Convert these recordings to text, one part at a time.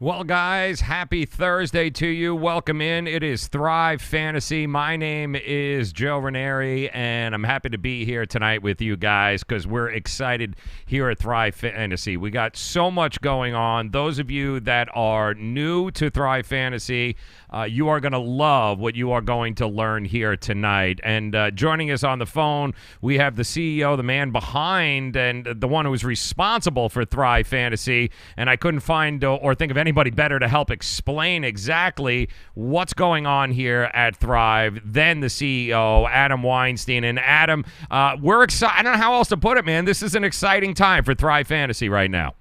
Well, guys, happy Thursday to you. Welcome in. It is Thrive Fantasy. My name is Joe Ranieri, and I'm happy to be here tonight with you guys because we're excited here at Thrive Fantasy. We got so much going on. Those of you that are new to Thrive Fantasy, you are going to love what you are going to learn here tonight. And joining us on the phone, we have the CEO, the man behind, and the one who is responsible for Thrive Fantasy. And I couldn't find or think of anybody better to help explain exactly what's going on here at Thrive than the CEO, Adam Weinstein. And Adam, we're excited. I don't know how else to put it, man. This is an exciting time for Thrive Fantasy right now.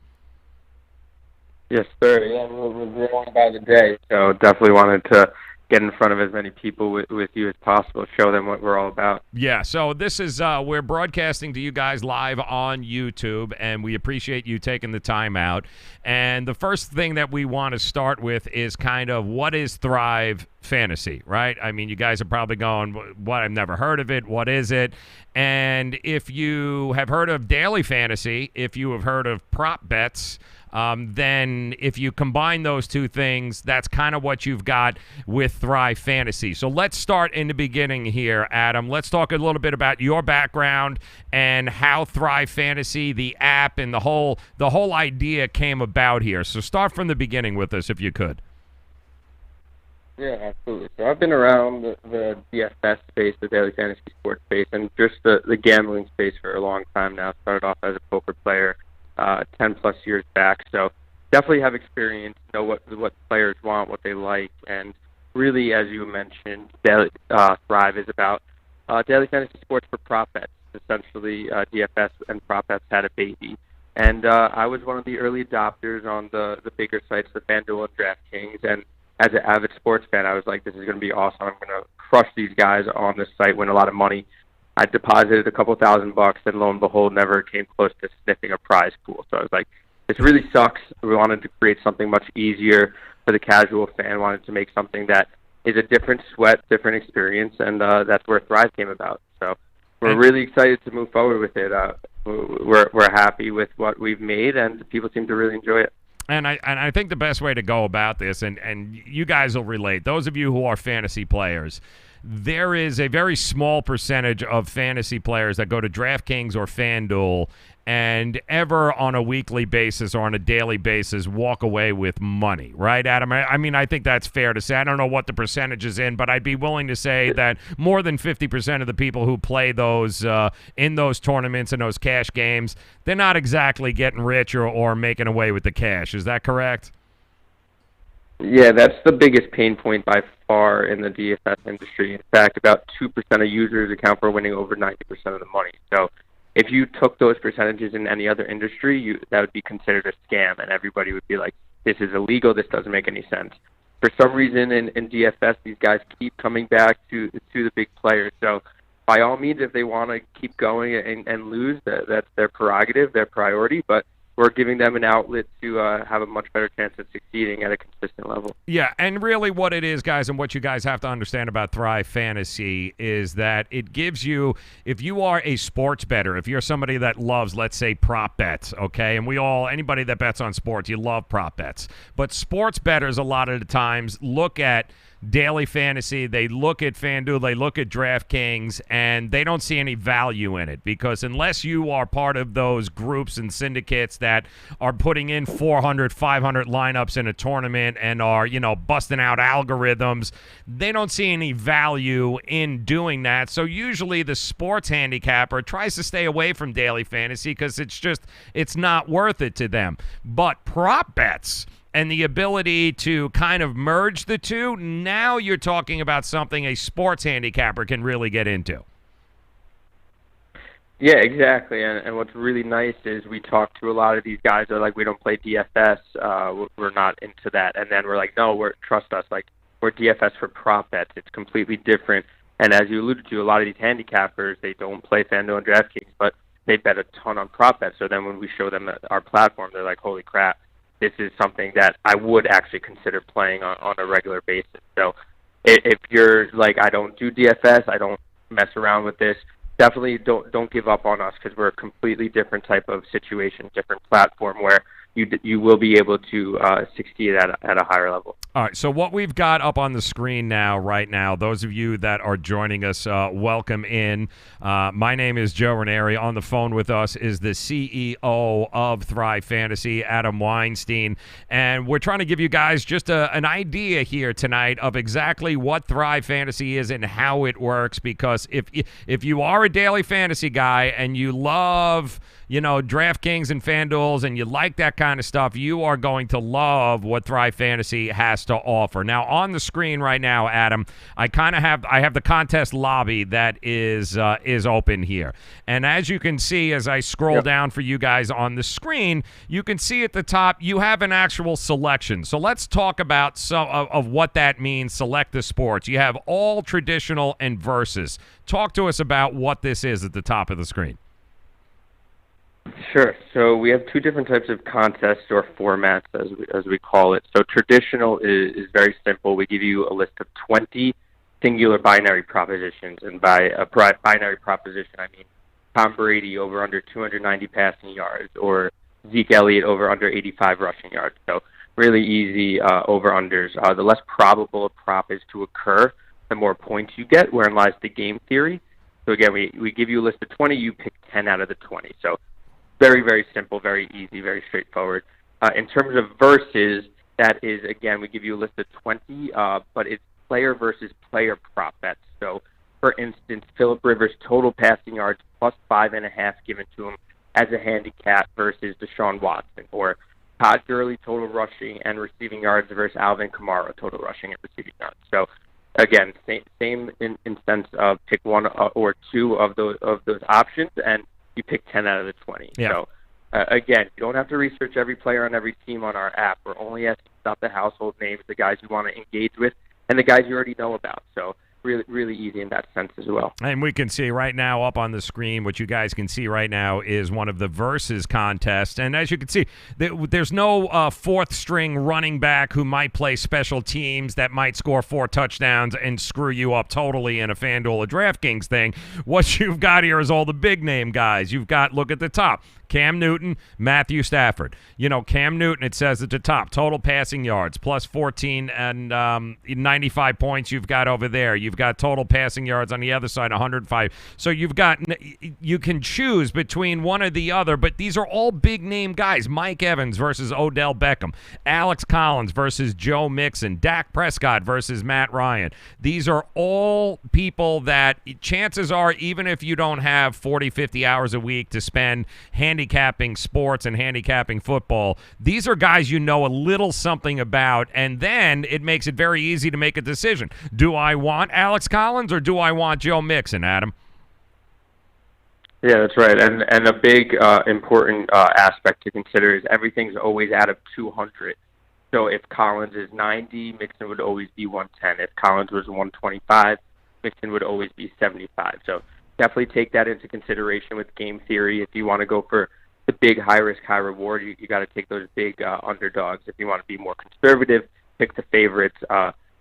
Yes, sir. Yeah, we're growing by the day, so definitely wanted to get in front of as many people with you as possible, show them what we're all about. Yeah, so this is, we're broadcasting to you guys live on YouTube, and we appreciate you taking the time out. And the first thing that we want to start with is kind of what is Thrive Fantasy, right? I mean, you guys are probably going, what, I've never heard of it, what is it? And if you have heard of daily fantasy, if you have heard of prop bets, then if you combine those two things, that's kind of what you've got with Thrive Fantasy. So let's start in the beginning here, Adam. Let's talk a little bit about your background and how Thrive Fantasy, the app, and the whole idea came about here. So start from the beginning with us, if you could. Yeah, absolutely. So I've been around the DFS space, the daily fantasy sports space, and just the gambling space for a long time now. Started off as a poker player 10 plus years back. So definitely have experience, know what players want, what they like, and really, as you mentioned, Thrive is about daily fantasy sports for prop bets. Essentially, DFS and prop bets had a baby. And I was one of the early adopters on the bigger sites, the FanDuel and DraftKings. And as an avid sports fan, I was like, this is going to be awesome. I'm going to crush these guys on this site, win a lot of money. I deposited a couple $1,000, and lo and behold, never came close to sniffing a prize pool. So I was like, this really sucks. We wanted to create something much easier for the casual fan, wanted to make something that is a different sweat, different experience, and that's where Thrive came about. So we're really excited to move forward with it. We're happy with what we've made, and people seem to really enjoy it. And I think the best way to go about this, and you guys will relate, those of you who are fantasy players, there is a very small percentage of fantasy players that go to DraftKings or FanDuel and ever on a weekly basis or on a daily basis walk away with money, right, Adam? I mean, I think that's fair to say. I don't know what the percentage is in, but I'd be willing to say that more than 50% of the people who play those in those tournaments and those cash games, they're not exactly getting rich or making away with the cash. Is that correct? Yeah, that's the biggest pain point by far in the DFS industry. In fact, about 2% of users account for winning over 90% of the money. So if you took those percentages in any other industry, that would be considered a scam, and everybody would be like, this is illegal, this doesn't make any sense. For some reason in DFS, these guys keep coming back to the big players. So by all means, if they want to keep going and lose, that's their prerogative, their priority, but we're giving them an outlet to have a much better chance of succeeding at a consistent level. Yeah, and really what it is, guys, and what you guys have to understand about Thrive Fantasy is that it gives you, if you are a sports bettor, if you're somebody that loves, let's say, prop bets, okay, and anybody that bets on sports, you love prop bets, but sports bettors a lot of the times look at daily fantasy, they look at FanDuel, they look at DraftKings, and they don't see any value in it because unless you are part of those groups and syndicates that are putting in 400, 500 lineups in a tournament and are, busting out algorithms, they don't see any value in doing that. So usually the sports handicapper tries to stay away from daily fantasy because it's not worth it to them. But prop bets and the ability to kind of merge the two, now you're talking about something a sports handicapper can really get into. Yeah, exactly. And what's really nice is we talk to a lot of these guys that are like, we don't play DFS, we're not into that. And then we're like, no, trust us, like we're DFS for prop bets. It's completely different. And as you alluded to, a lot of these handicappers, they don't play FanDuel and DraftKings, but they bet a ton on prop bets. So then when we show them our platform, they're like, holy crap, this is something that I would actually consider playing on a regular basis. So if you're like, I don't do DFS, I don't mess around with this, definitely don't give up on us because we're a completely different type of situation, different platform where you will be able to succeed at a higher level. All right, so what we've got up on the screen right now, those of you that are joining us, welcome in. My name is Joe Ranieri. On the phone with us is the CEO of Thrive Fantasy, Adam Weinstein, and we're trying to give you guys just an idea here tonight of exactly what Thrive Fantasy is and how it works, because if you are a daily fantasy guy and you love DraftKings and FanDuels, and you like that kind of stuff, you are going to love what Thrive Fantasy has to offer. Now, on the screen right now, Adam, I have the contest lobby that is open here. And as you can see, as I scroll down for you guys on the screen, you can see at the top you have an actual selection. So let's talk about some of what that means. Select the sports. You have all traditional and versus. Talk to us about what this is at the top of the screen. Sure. So we have two different types of contests or formats, as we call it. So traditional is very simple. We give you a list of 20 singular binary propositions, and by a binary proposition, I mean Tom Brady over under 290 passing yards, or Zeke Elliott over under 85 rushing yards. So really easy over-unders. The less probable a prop is to occur, the more points you get, wherein lies the game theory. So again, we give you a list of 20, you pick 10 out of the 20. So very, very simple, very easy, very straightforward. In terms of versus, that is, again, we give you a list of 20, but it's player versus player prop bets. So, for instance, Phillip Rivers' total passing yards plus 5.5 given to him as a handicap versus Deshaun Watson, or Todd Gurley total rushing and receiving yards versus Alvin Kamara total rushing and receiving yards. So, again, same in sense of pick one or two of those options, and you pick 10 out of the 20. Yeah. So, again, you don't have to research every player on every team on our app. We're only asking about the household names, the guys you want to engage with, and the guys you already know about. So really, really easy in that sense as well. And we can see right now up on the screen, what you guys can see right now is one of the versus contests. And as you can see, there's no fourth-string running back who might play special teams that might score 4 touchdowns and screw you up totally in a FanDuel or DraftKings thing. What you've got here is all the big-name guys. You've got, look at the top, Cam Newton, Matthew Stafford. Cam Newton, it says at the top, total passing yards, plus 14 and 95 points you've got over there. You've got total passing yards on the other side, 105. So you can choose between one or the other, but these are all big-name guys. Mike Evans versus Odell Beckham. Alex Collins versus Joe Mixon. Dak Prescott versus Matt Ryan. These are all people that chances are, even if you don't have 40, 50 hours a week to spend handicapping sports and handicapping football, these are guys you know a little something about, and then it makes it very easy to make a decision. Do I want Alex Collins or do I want Joe Mixon, Adam? Yeah, that's right. And a big important aspect to consider is everything's always out of 200. So if Collins is 90, Mixon would always be 110. If Collins was 125, Mixon would always be 75. So definitely take that into consideration with game theory. If you want to go for the big high-risk, high-reward, you got to take those big underdogs. If you want to be more conservative, pick the favorites.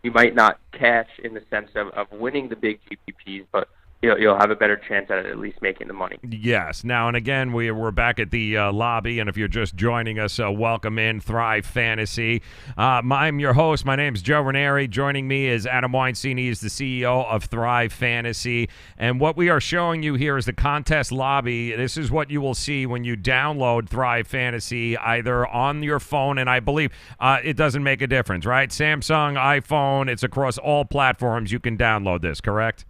You might not cash in the sense of winning the big GPPs, but you'll have a better chance at least making the money. Yes. Now, and again, we're back at the lobby, and if you're just joining us, welcome in Thrive Fantasy. I'm your host. My name's Joe Ranieri. Joining me is Adam Weinstein. He is the CEO of Thrive Fantasy. And what we are showing you here is the contest lobby. This is what you will see when you download Thrive Fantasy, either on your phone, and I believe it doesn't make a difference, right? Samsung, iPhone, it's across all platforms. You can download this, correct?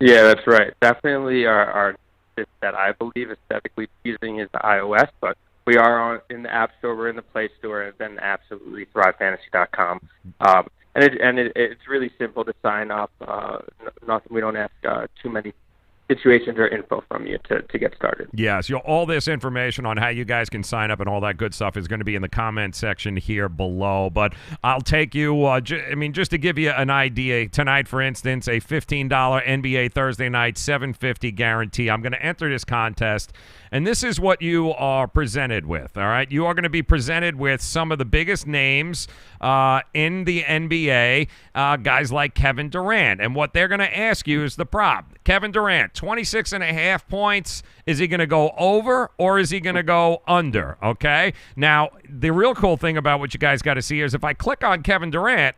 Yeah, that's right. Definitely our that I believe aesthetically pleasing is the iOS, but we are in the App Store, we're in the Play Store, and then absolutely ThriveFantasy.com. And it's really simple to sign up. We don't ask too many situations or info from you to get started. Yes, all this information on how you guys can sign up and all that good stuff is going to be in the comment section here below. But I'll take you, just to give you an idea, tonight, for instance, a $15 NBA Thursday night, $750 guarantee. I'm going to enter this contest, and this is what you are presented with, all right? You are going to be presented with some of the biggest names in the NBA, guys like Kevin Durant. And what they're going to ask you is the prop. Kevin Durant, Durant, 26.5 points. Is he going to go over or is he going to go under? Okay. Now, the real cool thing about what you guys got to see is if I click on Kevin Durant,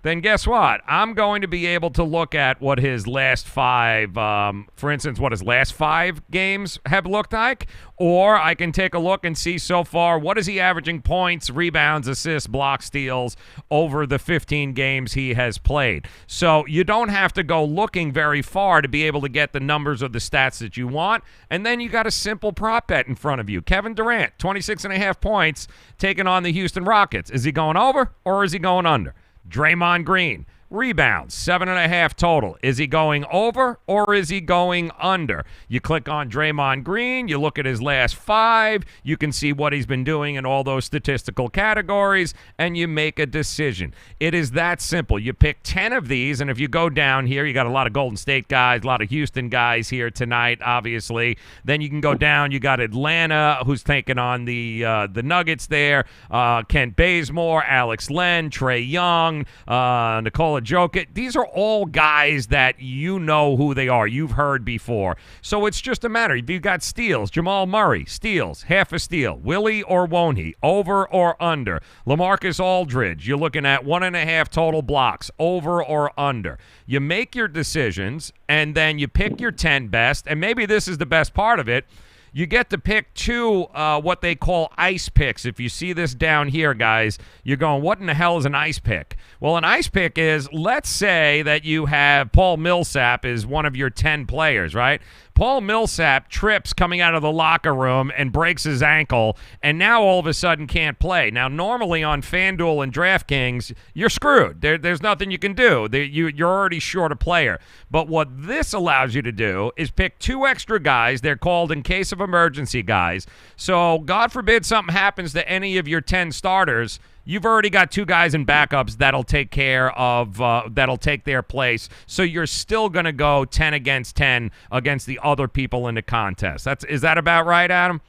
then guess what? I'm going to be able to look at what his last five, for instance, what his last 5 games have looked like, or I can take a look and see so far what is he averaging points, rebounds, assists, blocks, steals over the 15 games he has played. So you don't have to go looking very far to be able to get the numbers or the stats that you want, and then you got a simple prop bet in front of you. Kevin Durant, 26.5 points, taking on the Houston Rockets. Is he going over or is he going under? Draymond Green, rebounds, 7.5 total. Is he going over or is he going under? You click on Draymond Green, you look at his last 5, you can see what he's been doing in all those statistical categories, and you make a decision. It is that simple. You pick 10 of these, and if you go down here, you got a lot of Golden State guys, a lot of Houston guys here tonight, obviously. Then you can go down, you got Atlanta, who's taking on the Nuggets there, Kent Bazemore, Alex Len, Trae Young, Nikola Jokic. These are all guys that you know who they are. You've heard before. So it's just a matter. If you've got steals, Jamal Murray, steals, half a steal. Willie or won't he? Over or under? LaMarcus Aldridge, you're looking at 1.5 total blocks, over or under. You make your decisions, and then you pick your 10 best, and maybe this is the best part of it. You get to pick 2 what they call ice picks. If you see this down here, guys, you're going, what in the hell is an ice pick? Well, an ice pick is, let's say that you have Paul Millsap is one of your 10 players, right? Paul Millsap trips coming out of the locker room and breaks his ankle, and now all of a sudden can't play. Now, normally on FanDuel and DraftKings, you're screwed. There's nothing you can do. You're already short a player. But what this allows you to do is pick 2 extra guys. They're called in case of emergency guys. So, God forbid something happens to any of your 10 starters, you've already got 2 guys in backups that'll take care of, that'll take their place. So you're still going to go 10 against 10 against the other people in the contest. Is that about right, Adam?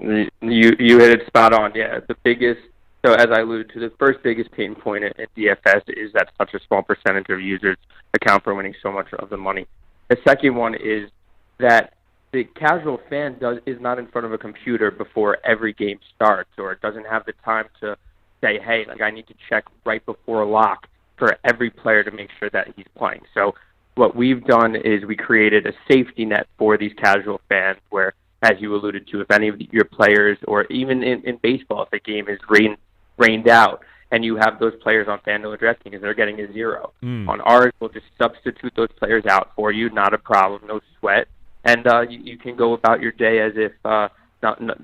You hit it spot on. Yeah, the biggest. So as I alluded to, the first biggest pain point at DFS is that such a small percentage of users account for winning so much of the money. The second one is that the casual fan is not in front of a computer before every game starts, or it doesn't have the time to say, hey, like I need to check right before a lock for every player to make sure that he's playing. So what we've done is we created a safety net for these casual fans where, as you alluded to, if any of your players, or even in baseball, if a game is rained out and you have those players on FanDuel or DraftKings, they're getting a 0. On ours, we'll just substitute those players out for you, not a problem, no sweat, and you can go about your day as if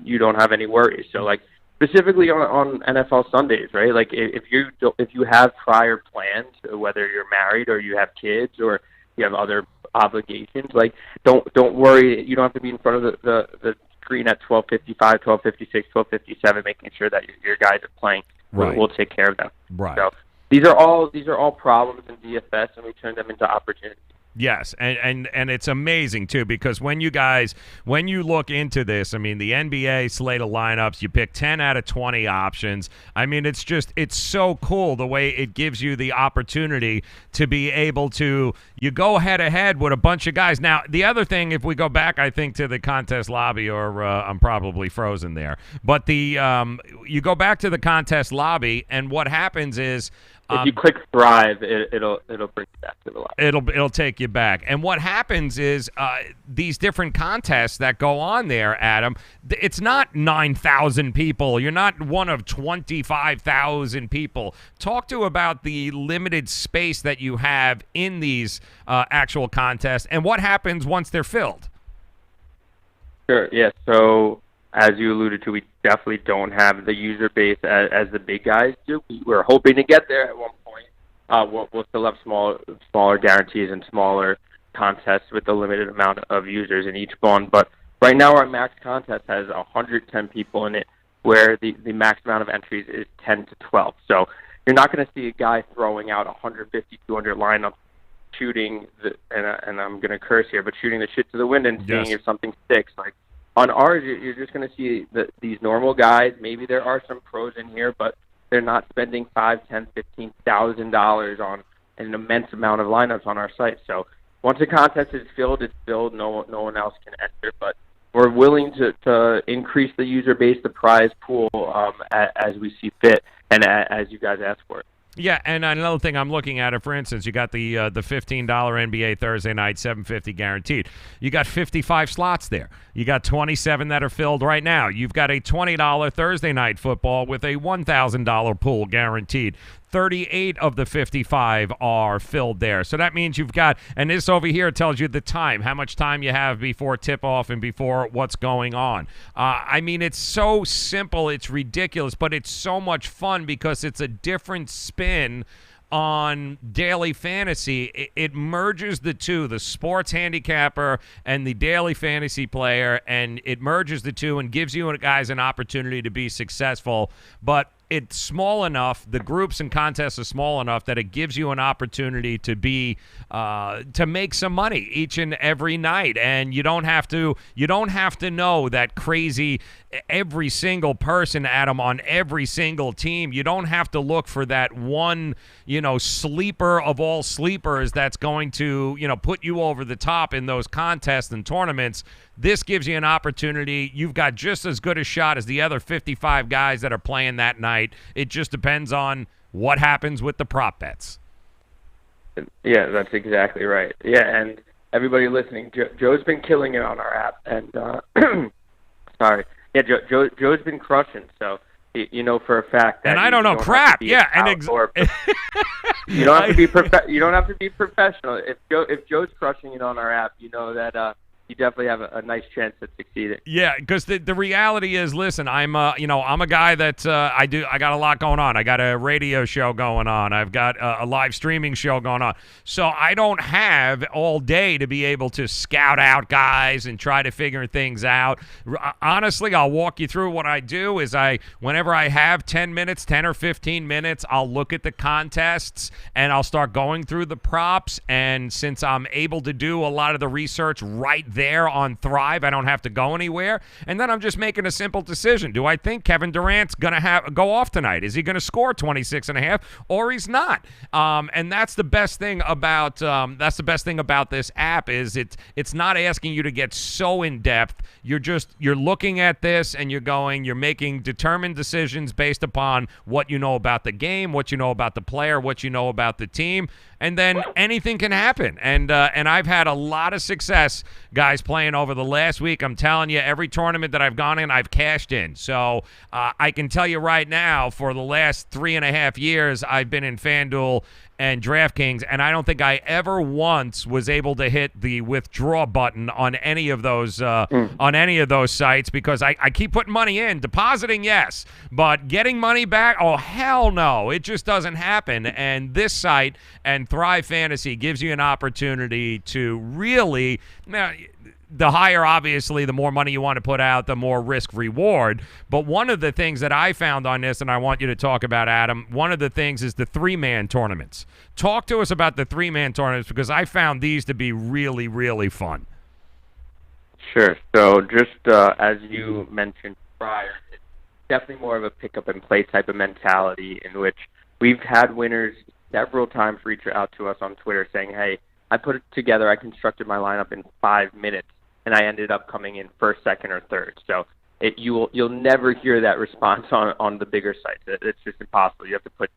you don't have any worries. So, like, specifically on NFL Sundays, right? Like if you have prior plans, whether you're married or you have kids or you have other obligations, like don't worry. You don't have to be in front of the screen at 12:55, 12:56, 12:57, making sure that your guys are playing. Right. We'll take care of them. Right. So these are all problems in DFS, and we turn them into opportunities. Yes, and it's amazing, too, because when you look into this, I mean, the NBA slate of lineups, you pick 10 out of 20 options. I mean, it's so cool the way it gives you the opportunity to be able to, you go head-to-head with a bunch of guys. Now, the other thing, if we go back, I think, to the contest lobby, or I'm probably frozen there, but you go back to the contest lobby, and what happens is, if you click Thrive, it'll bring you back to the live. It'll take you back. And what happens is these different contests that go on there, Adam, it's not 9,000 people. You're not one of 25,000 people. Talk to about the limited space that you have in these actual contests and what happens once they're filled. Sure, yeah. So as you alluded to, we definitely don't have the user base as the big guys do. We're hoping to get there at one point. We'll still have smaller guarantees and smaller contests with a limited amount of users in each one. But right now our max contest has 110 people in it, where the max amount of entries is 10 to 12. So you're not going to see a guy throwing out 150, 200 lineups, shooting, and I'm going to curse here, but shooting the shit to the wind and seeing if something sticks. Like, on ours, you're just going to see these normal guys. Maybe there are some pros in here, but they're not spending $5,000, $10,000, $15,000 on an immense amount of lineups on our site. So once a contest is filled, it's filled. No one else can enter. But we're willing to increase the user base, the prize pool, as we see fit, and as you guys ask for it. Yeah, and another thing I'm looking at it, for instance, you got the $15 NBA Thursday night, $750 guaranteed. You got 55 slots there. You got 27 that are filled right now. You've got a $20 Thursday night football with a $1,000 pool guaranteed. 38 of the 55 are filled there. So that means you've got, and this over here tells you the time, how much time you have before tip-off and before what's going on. I mean, it's so simple, it's ridiculous, but it's so much fun because it's a different spin on daily fantasy. It merges the two, the sports handicapper and the daily fantasy player, and it merges the two and gives you guys an opportunity to be successful. But it's small enough, the groups and contests are small enough that it gives you an opportunity to be to make some money each and every night. And you don't have to know that crazy every single person, Adam, on every single team. You don't have to look for that one, sleeper of all sleepers that's going to, put you over the top in those contests and tournaments. This gives you an opportunity. You've got just as good a shot as the other 55 guys that are playing that night. It just depends on what happens with the prop bets. Yeah, that's exactly right. Yeah, and everybody listening, Joe's been killing it on our app. And sorry. Yeah, Joe's been crushing, so you know for a fact that. And I don't know crap. Yeah, and you don't have to be you don't have to be professional. If Joe's crushing it on our app, you know that you definitely have a nice chance at succeeding. Yeah, because the reality is, listen, I'm a guy that I got a lot going on. I got a radio show going on. I've got a live streaming show going on. So I don't have all day to be able to scout out guys and try to figure things out. Honestly, I'll walk you through what I do is whenever I have 10 or 15 minutes, I'll look at the contests and I'll start going through the props. And since I'm able to do a lot of the research right there on Thrive, I don't have to go anywhere, and then I'm just making a simple decision. Do I think Kevin Durant's gonna go off tonight? Is he gonna score 26.5 or he's not? And that's the best thing about this app is it's not asking you to get so in depth. You're looking at this and you're making determined decisions based upon what you know about the game, what you know about the player, what you know about the team. And then anything can happen. And I've had a lot of success, guys, playing over the last week. I'm telling you, every tournament that I've gone in, I've cashed in. So I can tell you right now, for the last 3.5 years, I've been in FanDuel and DraftKings, and I don't think I ever once was able to hit the withdraw button on any of those sites because I keep putting money in, depositing, yes, but getting money back, oh hell no, it just doesn't happen. And this site and Thrive Fantasy gives you an opportunity to really. The higher, obviously, the more money you want to put out, the more risk reward. But one of the things that I found on this, and I want you to talk about, Adam, one of the things is the 3-man tournaments. Talk to us about the 3-man tournaments because I found these to be really, really fun. Sure. So just as you mentioned prior, it's definitely more of a pick up and play type of mentality in which we've had winners several times reach out to us on Twitter saying, hey, I put it together, I constructed my lineup in 5 minutes, and I ended up coming in first, second, or third. So you'll never hear that response on the bigger sites. It's just impossible. You have to put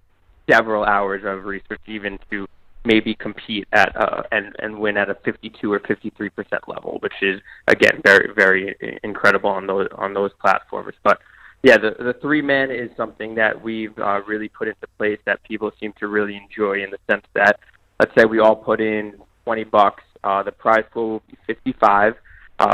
several hours of research even to maybe compete at and win at a 52 or 53% level, which is again very, very incredible on those platforms. But yeah, the 3-man is something that we've really put into place that people seem to really enjoy in the sense that, let's say we all put in $20. The prize pool will be 55.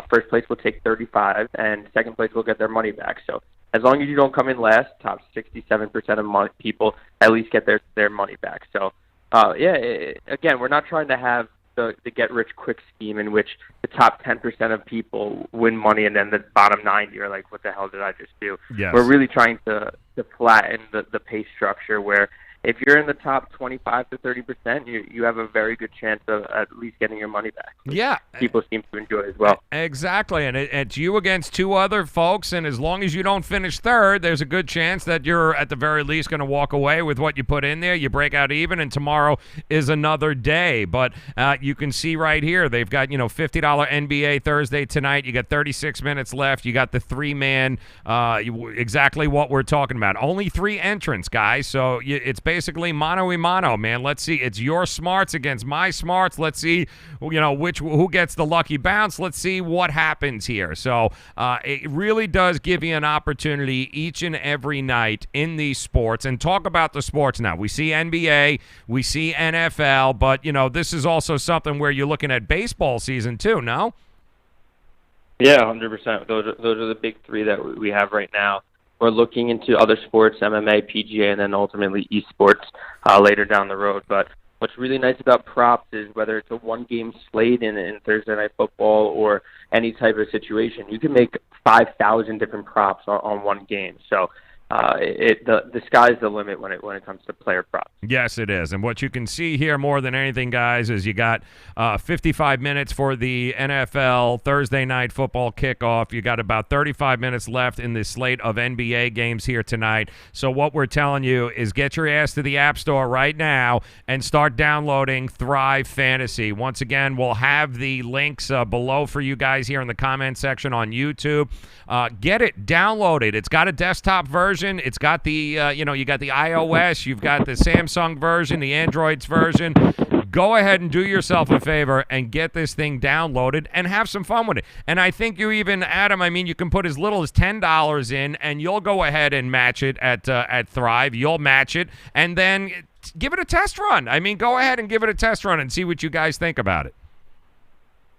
First place will take 35, and second place will get their money back. So as long as you don't come in last, top 67% of people at least get their money back. So again, we're not trying to have the get-rich-quick scheme in which the top 10% of people win money and then the bottom 90 are like, what the hell did I just do? Yes. We're really trying to flatten the pay structure where if you're in the top 25 to 30%, you have a very good chance of at least getting your money back. Yeah. People seem to enjoy as well. Exactly, and it's you against two other folks, and as long as you don't finish third, there's a good chance that you're at the very least going to walk away with what you put in there. You break out even, and tomorrow is another day. But you can see right here, they've got $50 NBA Thursday tonight. You got 36 minutes left. You got the three-man, exactly what we're talking about. Only 3 entrants, guys, so it's basically mano a mano, man. Let's see, it's your smarts against my smarts. Let's see, who gets the lucky bounce. Let's see what happens here. So it really does give you an opportunity each and every night in these sports. And talk about the sports now. We see NBA, we see NFL, but this is also something where you're looking at baseball season too. No? Yeah, 100%. Those are the big 3 that we have right now. We're looking into other sports, MMA, PGA, and then ultimately esports later down the road. But what's really nice about props is whether it's a one-game slate in Thursday Night Football or any type of situation, you can make 5,000 different props on one game. So the sky's the limit when it comes to player props. Yes, it is. And what you can see here more than anything, guys, is you got 55 minutes for the NFL Thursday Night Football kickoff. You got about 35 minutes left in the slate of NBA games here tonight. So what we're telling you is get your ass to the App Store right now and start downloading Thrive Fantasy. Once again, we'll have the links below for you guys here in the comment section on YouTube. Get it, download it. It's got a desktop version. It's got the, you got the iOS, you've got the Samsung version, the Android's version. Go ahead and do yourself a favor and get this thing downloaded and have some fun with it. And I think you even, Adam, you can put as little as $10 in, and you'll go ahead and match it at Thrive. You'll match it, and then give it a test run. Go ahead and give it a test run and see what you guys think about it.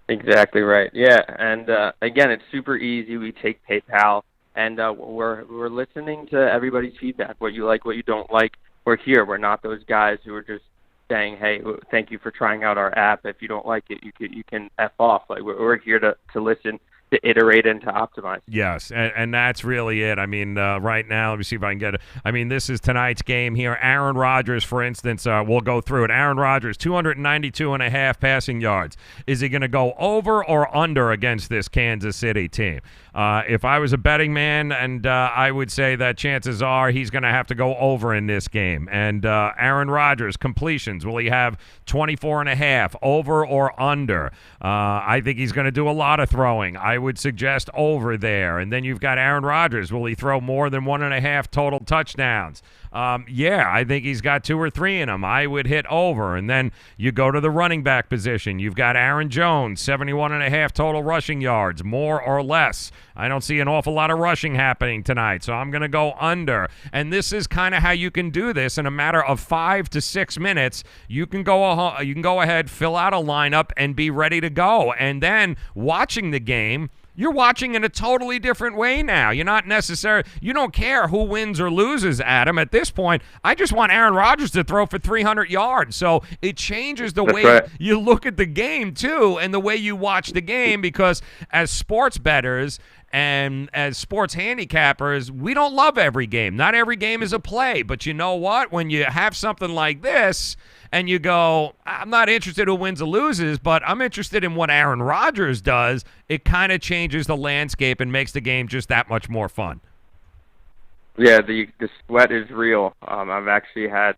Exactly right. Yeah, and again, it's super easy. We take PayPal. And we're listening to everybody's feedback, what you like, what you don't like. We're here. We're not those guys who are just saying, hey, thank you for trying out our app. If you don't like it, you can F off. Like we're here to listen, to iterate, and to optimize. Yes, and that's really it. Right now, let me see if I can get it. This is tonight's game here. Aaron Rodgers, for instance, we'll go through it. Aaron Rodgers, 292.5 passing yards. Is he going to go over or under against this Kansas City team? If I was a betting man, and I would say that chances are he's going to have to go over in this game. And Aaron Rodgers, completions, will he have 24.5, over or under? I think he's going to do a lot of throwing. I would suggest over there. And then you've got Aaron Rodgers. Will he throw more than 1.5 total touchdowns? I think he's got 2 or 3 in him. I would hit over. And then you go to the running back position. You've got Aaron Jones, 71.5 total rushing yards, more or less. I don't see an awful lot of rushing happening tonight, so I'm going to go under. And this is kind of how you can do this in a matter of 5 to 6 minutes. You can go ahead, fill out a lineup, and be ready to go. And then watching the game, you're watching in a totally different way now. You don't care who wins or loses, Adam. At this point, I just want Aaron Rodgers to throw for 300 yards. So it changes the way you look at the game, too, and the way you watch the game, because as sports bettors and as sports handicappers, we don't love every game. Not every game is a play. But you know what? When you have something like this, and you go, I'm not interested who wins or loses, but I'm interested in what Aaron Rodgers does, it kind of changes the landscape and makes the game just that much more fun. Yeah, the sweat is real. I've actually had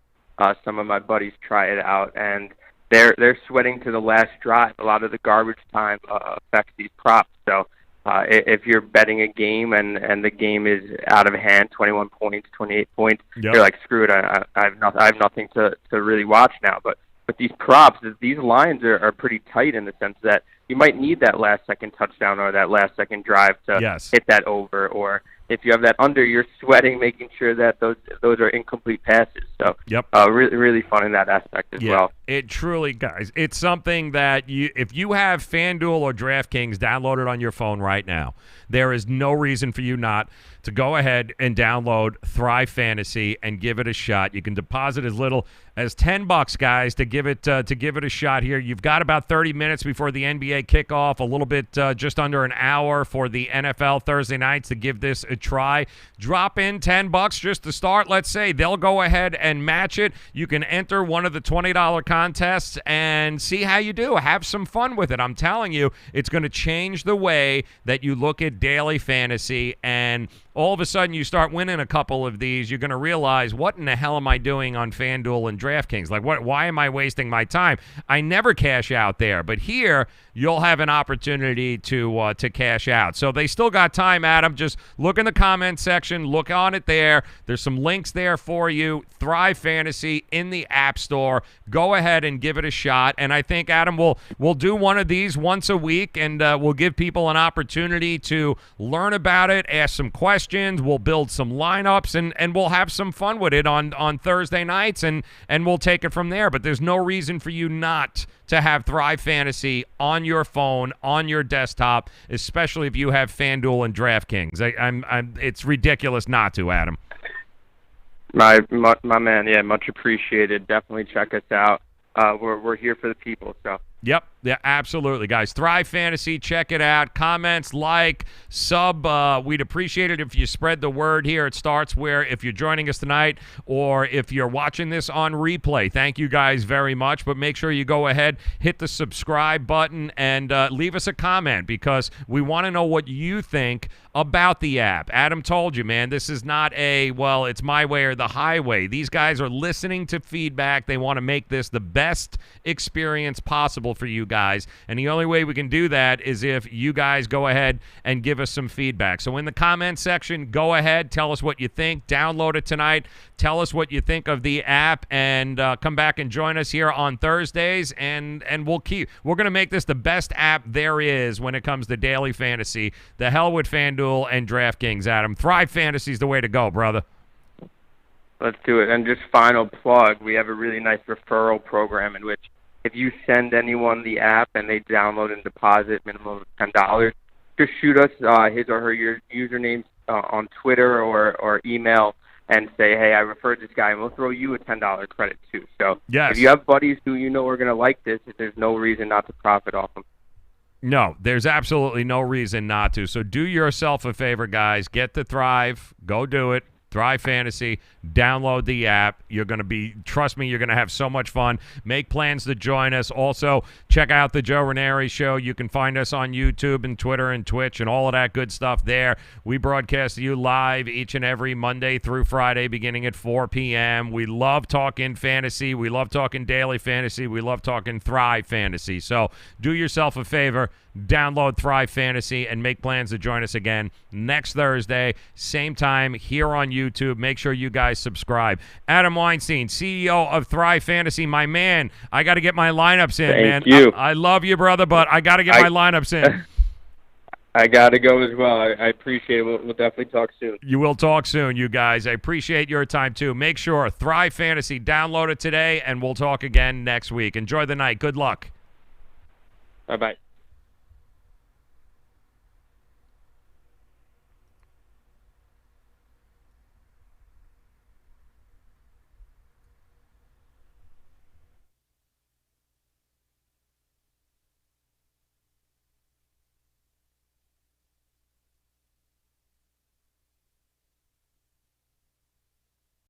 some of my buddies try it out, and they're sweating to the last drive. A lot of the garbage time affects these props. So if you're betting a game and the game is out of hand, 21 points, 28 points, You're like, screw it, I have nothing to really watch now. But these props, these lines are pretty tight in the sense that you might need that last-second touchdown or that last-second drive to hit that over. Or if you have that under, you're sweating, making sure that those are incomplete passes. So really, really fun in that aspect as well. It truly, guys, it's something that if you have FanDuel or DraftKings downloaded on your phone right now, there is no reason for you not to go ahead and download Thrive Fantasy and give it a shot. You can deposit as little as $10, guys, to give it a shot here. You've got about 30 minutes before the NBA kickoff, a little bit just under an hour for the NFL Thursday nights to give this a try. Drop in $10 just to start. Let's say they'll go ahead and match it. You can enter one of the $20 contests and see how you do. Have some fun with it. I'm telling you, it's going to change the way that you look at daily fantasy, and all of a sudden you start winning a couple of these, you're going to realize, what in the hell am I doing on FanDuel and DraftKings? Like, why am I wasting my time? I never cash out there, but here you'll have an opportunity to cash out. So they still got time, Adam. Just look in the comment section, look on it there. There's some links there for you. Thrive Fantasy in the App Store. Go ahead and give it a shot. And I think, Adam, we'll do one of these once a week, and we'll give people an opportunity to learn about it, ask some questions. We'll build some lineups, and we'll have some fun with it on Thursday nights, and we'll take it from there. But there's no reason for you not to have Thrive Fantasy on your phone, on your desktop, especially if you have FanDuel and DraftKings. It's ridiculous not to, Adam. My man, yeah, much appreciated. Definitely check us out. We're here for the people, so. Yep. Yeah, absolutely, guys. Thrive Fantasy, check it out. Comments, like, sub. We'd appreciate it if you spread the word here. It starts where, if you're joining us tonight or if you're watching this on replay, thank you guys very much. But make sure you go ahead, hit the subscribe button, and leave us a comment, because we want to know what you think about the app. Adam told you, man, this is not it's my way or the highway. These guys are listening to feedback. They want to make this the best experience possible for you guys, and the only way we can do that is if you guys go ahead and give us some feedback. So in the comment section, go ahead, tell us what you think, download it tonight, tell us what you think of the app, and come back and join us here on Thursdays, and we're going to make this the best app there is when it comes to daily fantasy. The hell with FanDuel and DraftKings, Adam. Thrive Fantasy is the way to go, brother. Let's do it. And just final plug, we have a really nice referral program in which if you send anyone the app and they download and deposit minimum of $10, just shoot us his or her username on Twitter or email and say, hey, I referred this guy, and we'll throw you a $10 credit too. So yes, if you have buddies who you know are going to like this, there's no reason not to profit off them. No, there's absolutely no reason not to. So do yourself a favor, guys. Get to Thrive. Go do it. Thrive Fantasy. Download the app. Trust me, you're going to have so much fun. Make plans to join us. Also, check out the Joe Ranieri Show. You can find us on YouTube and Twitter and Twitch and all of that good stuff there. We broadcast to you live each and every Monday through Friday beginning at 4 p.m. We love talking fantasy. We love talking daily fantasy. We love talking Thrive Fantasy. So do yourself a favor. Download Thrive Fantasy and make plans to join us again next Thursday, same time here on YouTube. Make sure you guys subscribe. Adam Weinstein, CEO of Thrive Fantasy, my man. I got to get my lineups in, man. Thank you. I love you, brother, but I got to get my lineups in. I got to go as well. I appreciate it. We'll definitely talk soon. You will talk soon, you guys. I appreciate your time, too. Make sure, Thrive Fantasy, download it today, and we'll talk again next week. Enjoy the night. Good luck. Bye-bye.